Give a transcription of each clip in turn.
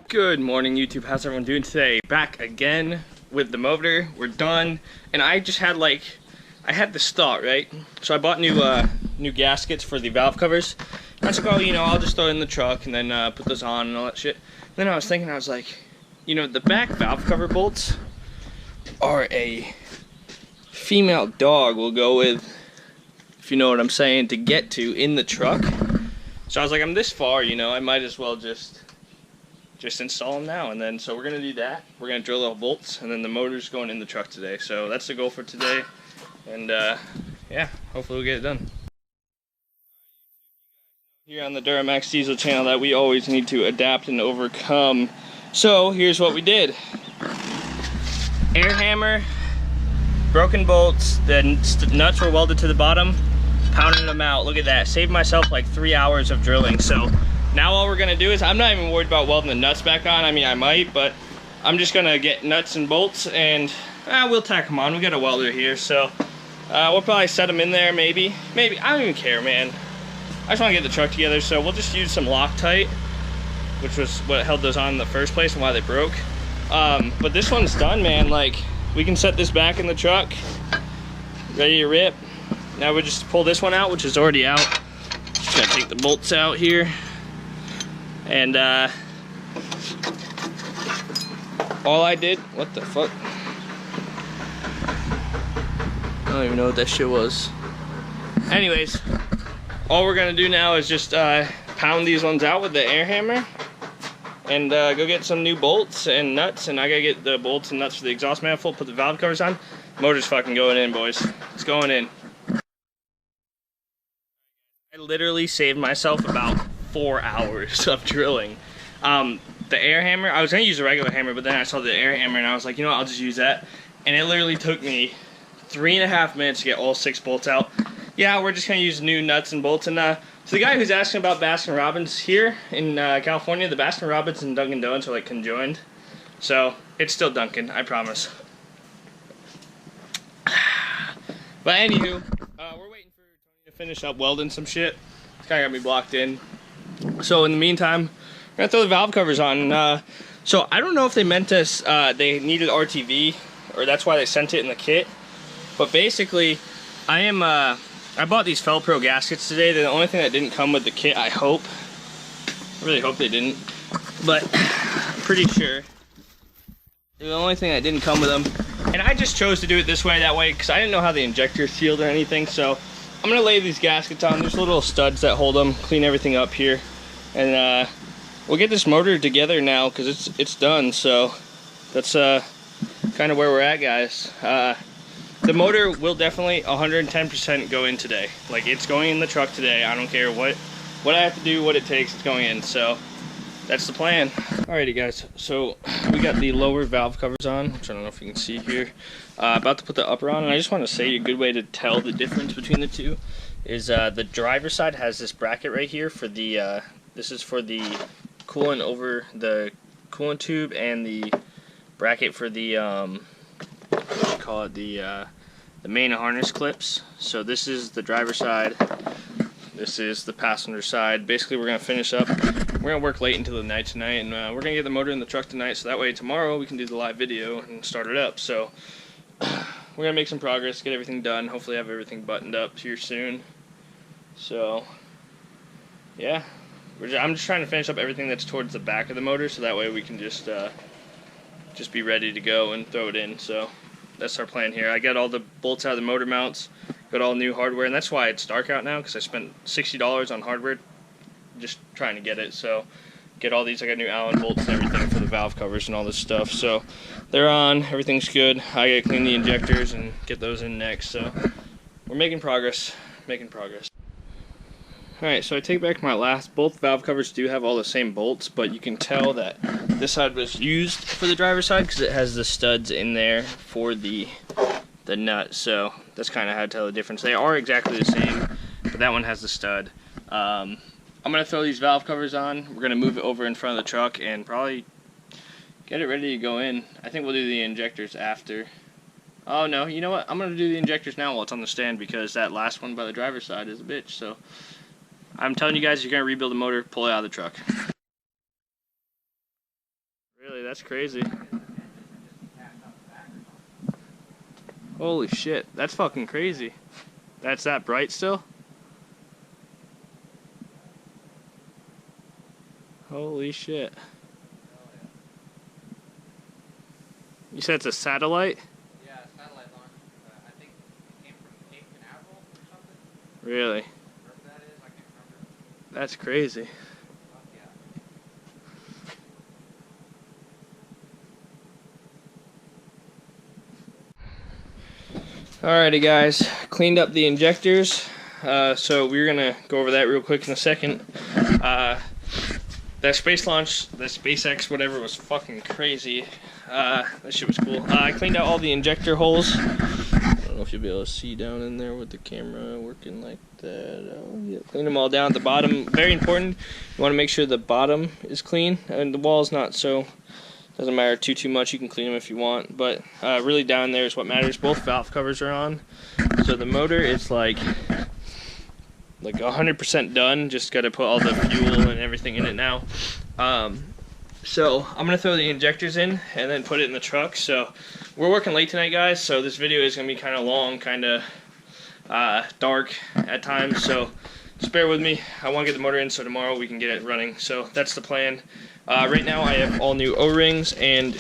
Good morning, YouTube. How's everyone doing today? Back again with the motor. We're done, and I just had I had this thought, right? So I bought new gaskets for the valve covers. I was like, oh, I'll just throw it in the truck and then put those on and all that shit. And then I was thinking, I was like, the back valve cover bolts are a female dog will go with, if you know what I'm saying, to get to in the truck. So I was like, I'm this far, I might as well just install them now. And then so we're gonna do that. We're gonna drill little bolts, and then the motor's going in the truck today. So that's the goal for today. And yeah, hopefully we'll get it done. Here on the Duramax Diesel channel that we always need to adapt and overcome. So here's what we did. Air hammer, broken bolts, the nuts were welded to the bottom, pounding them out. Look at that, saved myself like 3 hours of drilling. So now all we're gonna do is, I'm not even worried about welding the nuts back on. I mean, I might, but I'm just gonna get nuts and bolts and we'll tack them on. We got a welder here, so we'll probably set them in there, maybe. I don't even care, man. I just wanna get the truck together, so we'll just use some Loctite, which was what held those on in the first place and why they broke. But this one's done, man. Like, we can set this back in the truck, ready to rip. Now we just pull this one out, which is already out. Just gotta take the bolts out here. And all I did, what the fuck? I don't even know what that shit was. Anyways, all we're gonna do now is just pound these ones out with the air hammer and go get some new bolts and nuts. And I gotta get the bolts and nuts for the exhaust manifold, put the valve covers on. Motor's fucking going in, boys. It's going in. I literally saved myself about 4 hours of drilling. The air hammer, I was gonna use a regular hammer, but then I saw the air hammer and I was like, I'll just use that. And it literally took me 3.5 minutes to get all 6 bolts out. Yeah, we're just gonna use new nuts and bolts. And so the guy who's asking about Baskin Robbins here in California, the Baskin Robbins and Dunkin' Donuts are like conjoined. So it's still Dunkin', I promise. But anywho, we're waiting for Tony to finish up welding some shit. This guy got me blocked in. So in the meantime, we're gonna throw the valve covers on. So I don't know if they meant us, they needed RTV, or that's why they sent it in the kit. But basically, I bought these Felpro gaskets today. They're the only thing that didn't come with the kit, I hope. I really hope they didn't, but I'm pretty sure. They're the only thing that didn't come with them. And I just chose to do it this way, that way, because I didn't know how the injector sealed or anything. So I'm gonna lay these gaskets on. There's little studs that hold them, clean everything up here. And we'll get this motor together now, because it's done. So that's kind of where we're at, guys. The motor will definitely 110% go in today. Like, it's going in the truck today. I don't care what I have to do, what it takes, it's going in. So that's the plan. Alrighty, guys, so we got the lower valve covers on, which I don't know if you can see here. About to put the upper on, and I just want to say a good way to tell the difference between the two is the driver's side has this bracket right here for the this is for the coolant over the coolant tube, and the bracket for the what do you call it, the main harness clips. So this is the driver's side, this is the passenger side. Basically, we're gonna finish up. We're gonna work late into the night tonight, and we're gonna get the motor in the truck tonight, so that way tomorrow we can do the live video and start it up. So we're gonna make some progress, get everything done, hopefully have everything buttoned up here soon. So yeah, I'm just trying to finish up everything that's towards the back of the motor, so that way we can just be ready to go and throw it in. So that's our plan here. I got all the bolts out of the motor mounts, got all new hardware, and that's why it's dark out now, because I spent $60 on hardware just trying to get it. So get all these, I got new Allen bolts and everything for the valve covers and all this stuff. So they're on, everything's good. I gotta clean the injectors and get those in next. So we're making progress, Alright, so I take back my last. Both valve covers do have all the same bolts, but you can tell that this side was used for the driver's side because it has the studs in there for the nut. So that's kind of how to tell the difference. They are exactly the same, but that one has the stud. I'm going to throw these valve covers on. We're going to move it over in front of the truck and probably get it ready to go in. I think we'll do the injectors after. Oh no, you know what? I'm going to do the injectors now while it's on the stand, because that last one by the driver's side is a bitch. So I'm telling you guys, you're going to rebuild the motor, pull it out of the truck. Really, that's crazy. Holy shit, that's fucking crazy. That's that bright still? Holy shit. You said it's a satellite? Yeah, a satellite launch. I think it came from Cape Canaveral or something. Really? Wherever that is, I can't remember. That's crazy. Alrighty guys, cleaned up the injectors, so we're gonna go over that real quick in a second. That space launch, the SpaceX whatever, was fucking crazy. That shit was cool. I cleaned out all the injector holes. I don't know if you'll be able to see down in there with the camera working like that. Oh, yeah. Clean them all down at the bottom. Very important, you want to make sure the bottom is clean, and the wall's not, so doesn't matter too much. You can clean them if you want, but really down there is what matters. Both valve covers are on, so the motor is like 100% done. Just got to put all the fuel and everything in it now. So I'm gonna throw the injectors in and then put it in the truck. So we're working late tonight, guys, so this video is gonna be kind of long, kind of dark at times, so just bear with me. I want to get the motor in so tomorrow we can get it running. So that's the plan. Right now I have all new O-rings and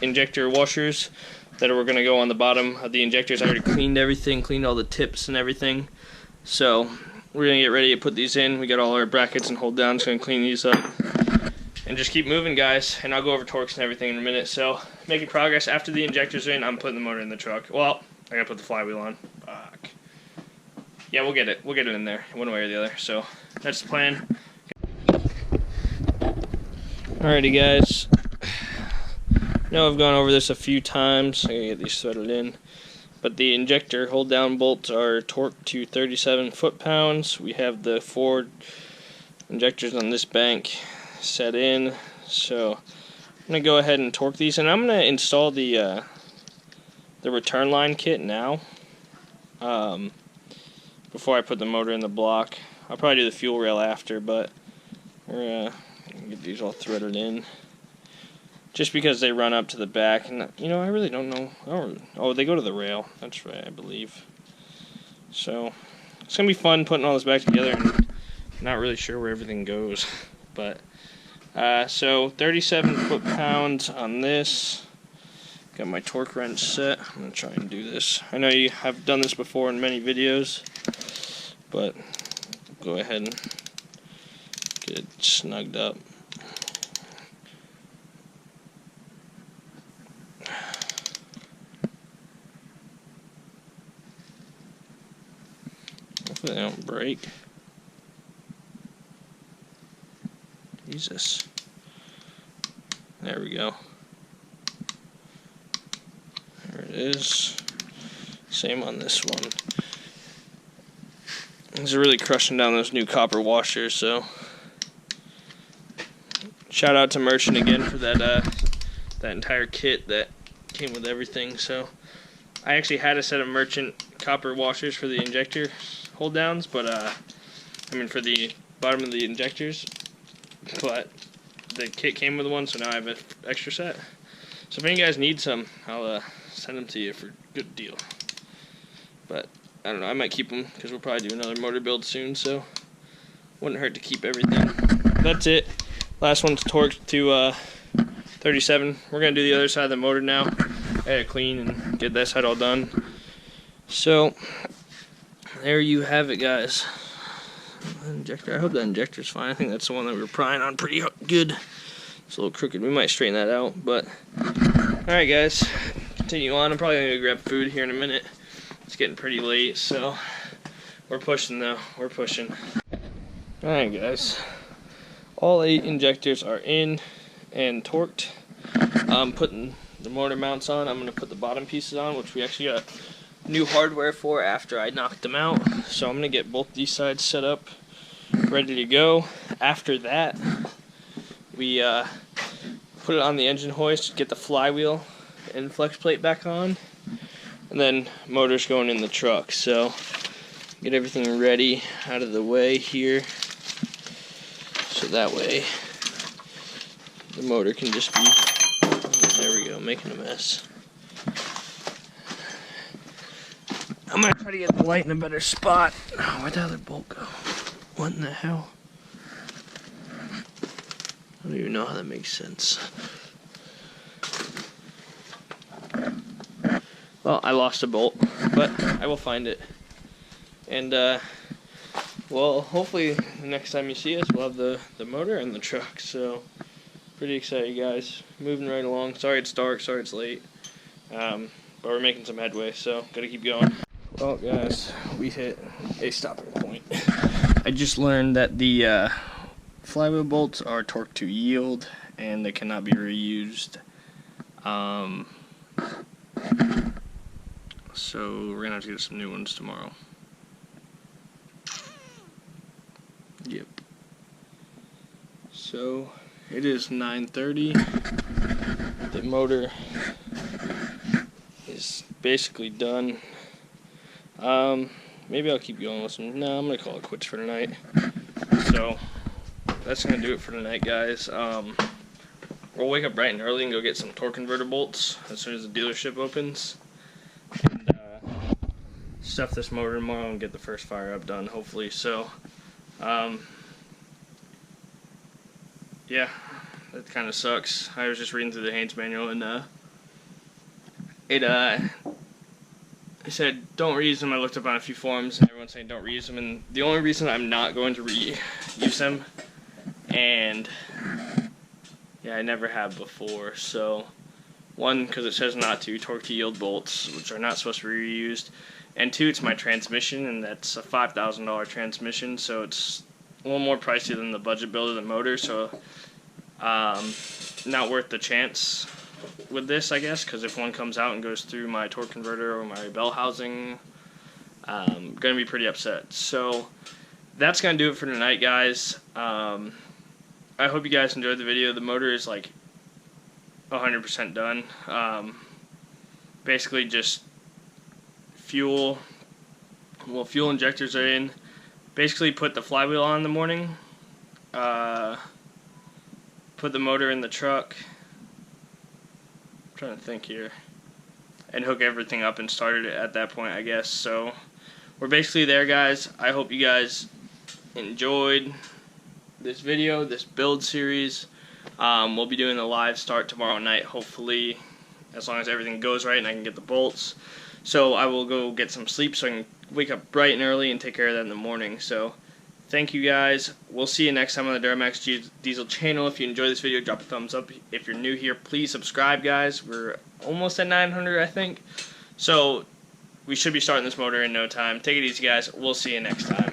injector washers that are going to go on the bottom of the injectors. I already cleaned everything, cleaned all the tips and everything. So we're going to get ready to put these in. We got all our brackets and hold downs, going to clean these up. And just keep moving, guys. And I'll go over torques and everything in a minute. So making progress. After the injectors are in, I'm putting the motor in the truck. Well, I got to put the flywheel on. Fuck. Yeah, we'll get it. We'll get it in there, one way or the other. So that's the plan. Alrighty, guys. I know I've gone over this a few times. I gotta get these threaded in. But the injector hold down bolts are torqued to 37 foot-pounds. We have the 4 injectors on this bank set in. So I'm gonna go ahead and torque these, and I'm gonna install the return line kit now. Before I put the motor in the block. I'll probably do the fuel rail after, but we're gonna get these all threaded in. Just because they run up to the back, and you know, I really don't know. Oh, they go to the rail. That's right, I believe. So it's gonna be fun putting all this back together, and not really sure where everything goes. But so 37 foot-pounds on this. Got my torque wrench set. I'm gonna try and do this. I know you have done this before in many videos, but go ahead and get it snugged up. Hopefully they don't break. Jesus. There we go. There it is. Same on this one. These are really crushing down those new copper washers, so shout out to Merchant again for that entire kit that came with everything. So I actually had a set of Merchant copper washers for the injector hold downs, but I mean for the bottom of the injectors, but the kit came with one, so now I have an extra set. So if any guys need some, I'll send them to you for a good deal. But I don't know, I might keep them because we'll probably do another motor build soon, so wouldn't hurt to keep everything. That's it. Last one's torqued to 37. We're going to do the other side of the motor now. I gotta clean and get that side all done. So there you have it, guys. Injector. I hope that injector's fine. I think that's the one that we were prying on pretty good. It's a little crooked. We might straighten that out, but alright, guys. Continue on. I'm probably going to grab food here in a minute. It's getting pretty late, so we're pushing though. We're pushing. Alright, guys. All 8 injectors are in and torqued. I'm putting the motor mounts on. I'm going to put the bottom pieces on, which we actually got new hardware for after I knocked them out. So I'm going to get both these sides set up, ready to go. After that, we put it on the engine hoist, get the flywheel and flex plate back on, and then motor's going in the truck. So get everything ready out of the way here, so that way the the motor can just be, there we go, making a mess. I'm gonna try to get the light in a better spot. Oh, where'd the other bolt go? What in the hell? I don't even know how that makes sense. Well, I lost a bolt, but I will find it. And, well, hopefully the next time you see us, we'll have the motor and the truck. So, pretty excited, guys. Moving right along. Sorry it's dark, sorry it's late. But we're making some headway, so gotta keep going. Well, guys, we hit a stopping point. I just learned that the flywheel bolts are torque to yield, and they cannot be reused. So we're gonna have to get some new ones tomorrow. Yep. So it is 9:30. The motor is basically done. Maybe I'll keep going with some. No, I'm gonna call it quits for tonight. So that's gonna do it for tonight, guys. We'll wake up bright and early and go get some torque converter bolts as soon as the dealership opens, and stuff this motor tomorrow and get the first fire up done, hopefully. So, yeah, that kind of sucks. I was just reading through the Haynes manual, and it said don't reuse them. I looked up on a few forums and everyone's saying don't reuse them, and the only reason I'm not going to reuse them, and yeah, I never have before, so one, because it says not to, torque to yield bolts, which are not supposed to be reused, and two, it's my transmission, and that's a $5,000 transmission, so it's a little more pricey than the budget build of the motor, so not worth the chance with this, I guess, because if one comes out and goes through my torque converter or my bell housing, I'm going to be pretty upset. So that's going to do it for tonight, guys. I hope you guys enjoyed the video. The motor is like 100% done. Basically just fuel injectors are in. Basically put the flywheel on in the morning, put the motor in the truck, I'm trying to think here, and hook everything up and start it at that point, I guess. So we're basically there, guys. I hope you guys enjoyed this video, this build series. We'll be doing the live start tomorrow night, hopefully, as long as everything goes right and I can get the bolts. So I will go get some sleep so I can wake up bright and early and take care of that in the morning. So thank you, guys. We'll see you next time on the Duramax Diesel channel. If you enjoyed this video, drop a thumbs up. If you're new here, please subscribe, guys. We're almost at 900, I think. So we should be starting this motor in no time. Take it easy, guys. We'll see you next time.